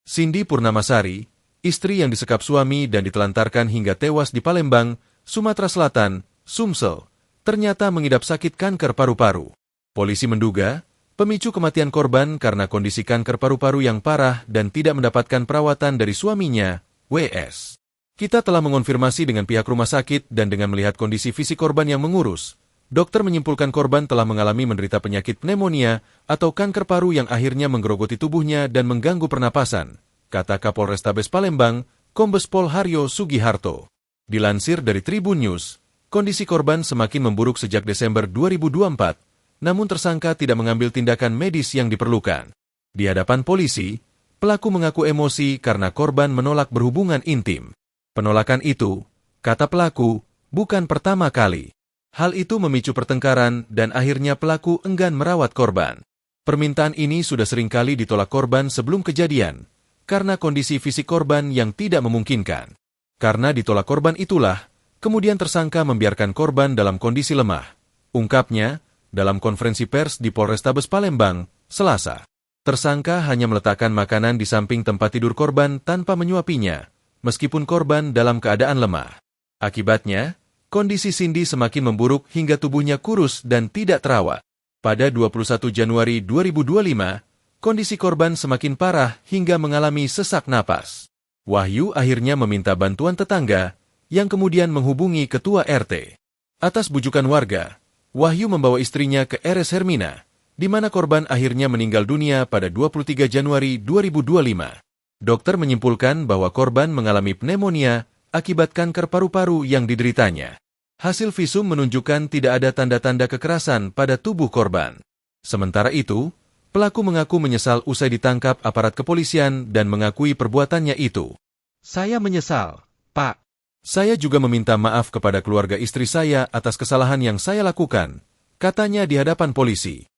Cindy Purnamasari, istri yang disekap suami dan ditelantarkan hingga tewas di Palembang, Sumatera Selatan, Sumsel, ternyata mengidap sakit kanker paru-paru. Polisi menduga, pemicu kematian korban karena kondisi kanker paru-paru yang parah dan tidak mendapatkan perawatan dari suaminya, WS. Kita telah mengonfirmasi dengan pihak rumah sakit dan dengan melihat kondisi fisik korban yang mengurus, dokter menyimpulkan korban telah mengalami menderita penyakit pneumonia atau kanker paru yang akhirnya menggerogoti tubuhnya dan mengganggu pernapasan, kata Kapolrestabes Palembang, Kombes Pol Haryo Sugiharto. Dilansir dari Tribun News, kondisi korban semakin memburuk sejak Desember 2024, namun tersangka tidak mengambil tindakan medis yang diperlukan. Di hadapan polisi, pelaku mengaku emosi karena korban menolak berhubungan intim. Penolakan itu, kata pelaku, bukan pertama kali. Hal itu memicu pertengkaran dan akhirnya pelaku enggan merawat korban. Permintaan ini sudah seringkali ditolak korban sebelum kejadian, karena kondisi fisik korban yang tidak memungkinkan. Karena ditolak korban itulah, kemudian tersangka membiarkan korban dalam kondisi lemah. Ungkapnya, dalam konferensi pers di Polrestabes Palembang, Selasa. Tersangka hanya meletakkan makanan di samping tempat tidur korban tanpa menyuapinya, meskipun korban dalam keadaan lemah. Akibatnya, kondisi Cindy semakin memburuk hingga tubuhnya kurus dan tidak terawat. Pada 21 Januari 2025, kondisi korban semakin parah hingga mengalami sesak napas. Wahyu akhirnya meminta bantuan tetangga, yang kemudian menghubungi ketua RT. Atas bujukan warga, Wahyu membawa istrinya ke RS Hermina, di mana korban akhirnya meninggal dunia pada 23 Januari 2025. Dokter menyimpulkan bahwa korban mengalami pneumonia akibat kanker paru-paru yang dideritanya. Hasil visum menunjukkan tidak ada tanda-tanda kekerasan pada tubuh korban. Sementara itu, pelaku mengaku menyesal usai ditangkap aparat kepolisian dan mengakui perbuatannya itu. "Saya menyesal, Pak. Saya juga meminta maaf kepada keluarga istri saya atas kesalahan yang saya lakukan," katanya di hadapan polisi.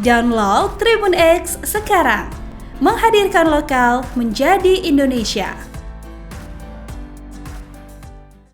Download Tribun X sekarang. Menghadirkan lokal menjadi Indonesia.